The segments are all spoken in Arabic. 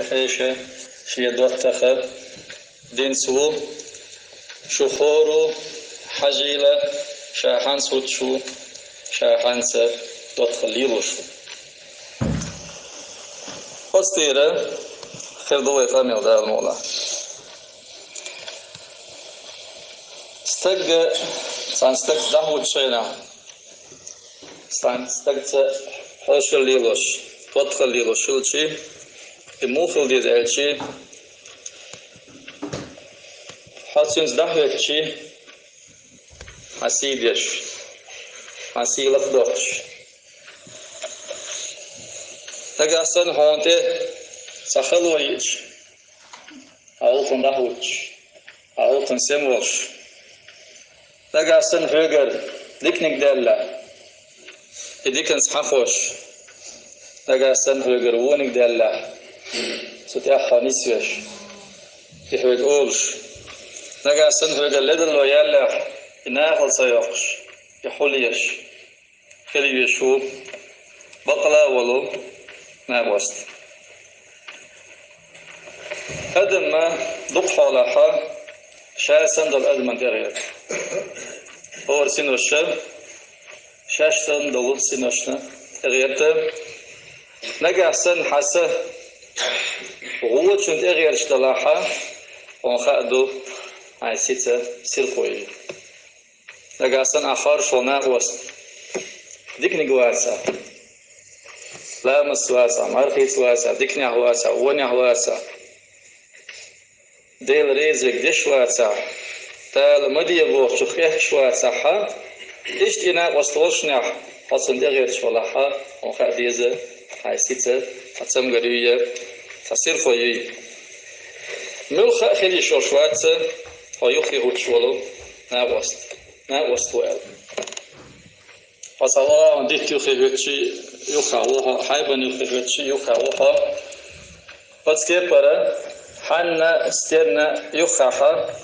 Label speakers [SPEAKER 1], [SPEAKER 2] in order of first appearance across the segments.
[SPEAKER 1] خيشة شي دوتخة دين سو شخورو حجيلة شاحان سوتشو شاحان سا دوتخليلو شو فستيرة خردوه قامل دا المولا استق دهوت شينا استق حوش الليلوش دوتخليلوش شلشي الموفل دي زالشي حاتسينز دهوتشي حسيديش حسيلك دوتش تقاسن هونته سخلويش أوكن دهوتش أوكن سموش تقاسن هجر لكنك دالله إديكن سحفوش تقاسن هجر وونك دالله ستأخا نسيش يحوج أولش تقاسن هجر لدلو يالله يناخل سيوقش يحوليش خليشو بقلا ولو ناقوست أدم ما دقحة لها شاسن دل أدم تغير أور سينوش شاشتن دل سينوشنا تغيرت نقاسن حاسة وقوة شنت تغير اشتلاحة ونخادو عاي سيتا سيلخوي نقاسن آخر شو ناقوست ديكني قواسا لا مسواسا مرخيص واسا ديكني هواسا وني هواسا ديل ريزك ديش واسا تال مدي بوخ شخيح شواسا حا اشتنا وستوشنا حصل دغير شولاحا ونخاديزة هاي سيتا حتسم قرية تصير خوي ملخ خلي شوشواتسا ويخي هوتشولو ناقوست وال فصلا ديك يخيبتشي يخاوها حيبا يخيبتشي يخاوها فتسكيبرا حنا استرنا يخاها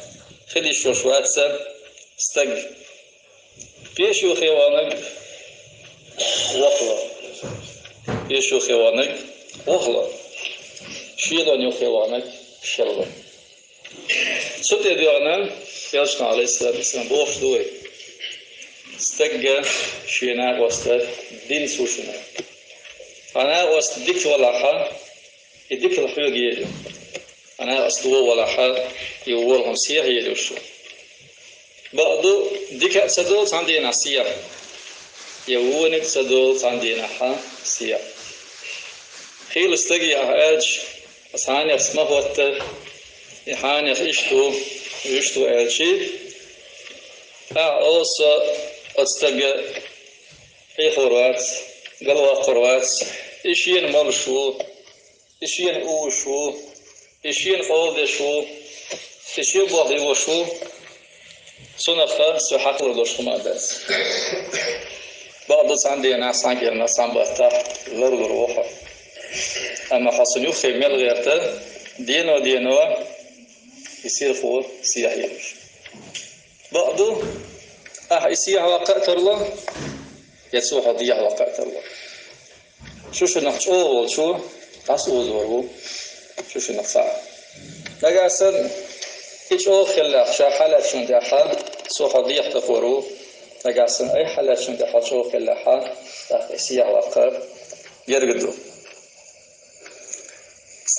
[SPEAKER 1] خلي شوشواتسا استق بيش يخيوانك وخلا بيش يخيوانك وخلا شيلون يخيوانك شلون سوتي ديانا يلشنا عليه السلام بوخ دوي استقى شينا وسط دين سوشنا أنا وسط ديك ولا حا يديك الحيوج يجي أنا أصلو ولا حا يقولهم سياح يجوشوا بعضو ديك أسدول عندنا سياح يقولك سدول عندنا حا سياح خيل استقي أهاج أصحاني اسمه وقت يحاني يشتو ألشي أوصى أستجى في خروات قلوا خروات إشين مالشو إشين أوشو إشين خالدشو إشين باهيوشو سنخا سحق لدوشو مادس بعض عندي ناس عندي ناس عم بفتح لرو روحه أما حصل يخي مل غيرته دينو يصير فور سياحي بعضه يسيح وقت الله يسوح ضيع وقت الله شو نحشول شو تاسو زورو شو نفع لقاسن إيش خلاق شا حالات شن دحا سوح ضيع تفورو لقاسن أي حالات شن دحا شو خلاقها يسيح وقت يرقدو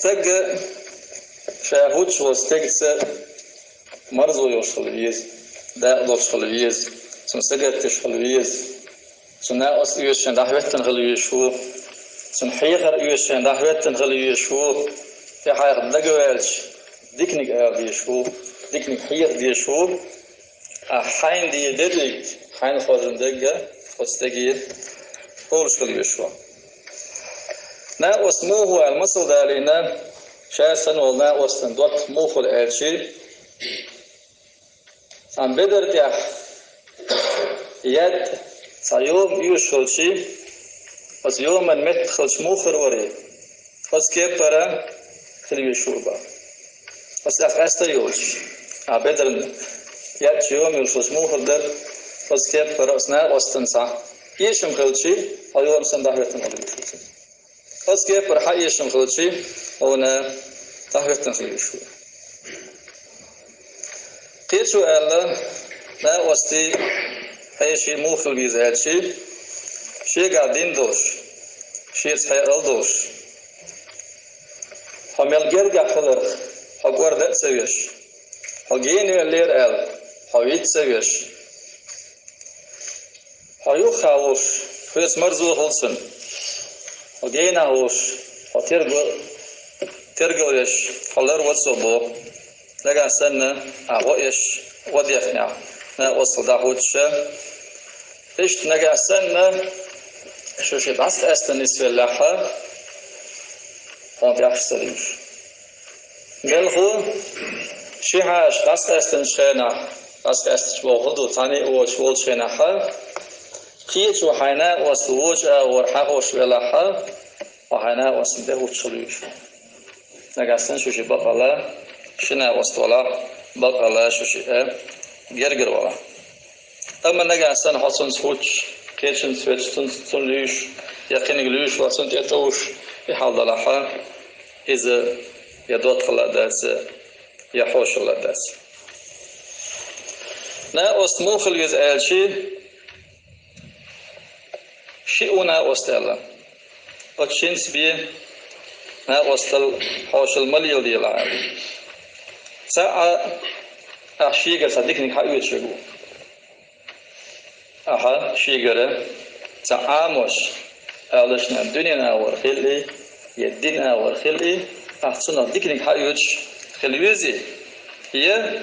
[SPEAKER 1] استق شاهود شو استقس مرزو يوصل بيز دا يوصل بيز سنسجل تشخلويز سنا أصل يوشن دحوتن خلويشو سن حيخر يوشن دحوتن خلويشو في حيخ دقوالش ديكنيك أغيشو ديكنيك حيخ ديشو حين دي ديك حين خازن دقة فاستجيل قولش خلويشو نا اسموه المصل دالينا شاسن ونا أصلا دوت موخل ألشي عم بدر تيح يد سيوم يوشلشي بس يوم من مدخلش موخر وري بس كيف برا خليه شوربا بس أفعست يوش عبدر يد يوم يوشلش موخر در بس كيف برا أثناء واستنسع يشم خلشي هيوم سندهرتن على يوشلشي از که پر حیشم خودشی اونا تحقیقاً خیلیشو. قیچو الله ما واسطی حیشی موفل بیزهرچی شی قدیم دوش شی سحر دوش همیل گرگ خلر هقور ده سویش هجینی لیر هویت سویش هایو خواوش فیس مرزو خلصن هجینا هوش ترجوش خلر وصبو لقى سنة عوائش وديفنا نا وصل دعوتش إيش نقع سنة شو شيء بس أستنس في اللحة هم بيحصلوش قالوا شيء هاش بس أستنشينا بس أستشبهه ثاني وشول شيناها كيش وحنا وسوج ورحوش باللحة وحنا وسنده وشلوش نقع سنة شو شيء بقلا شنا وستولا بقلا شو شيء جرجر ولا أما نجا سن حسن سوتش كيتشن سويتش سن ليش يقينك ليش وسن تيتوش يحضر لها إذا يدوت خلا داس يحوش خلا داس نا أستموخل يزعل شيء أستلا أتشينس بيه نا أستل حوش المليل دي العالم ساعة أشيء صدقني حيوي شو أها شيء تعامش علشنا الدنيا ورخلي يدنا ورخلي أحسن ديكني حيوش خليزي هي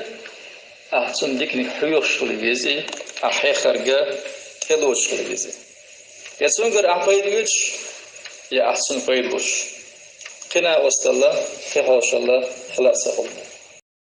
[SPEAKER 1] أحسن ديكني حيوش خليزي أحي خرجة تلوش خليزي يسونجر أحيدوش يا أحسن فيدوش قنا وصل الله في حوش الله خلاص الله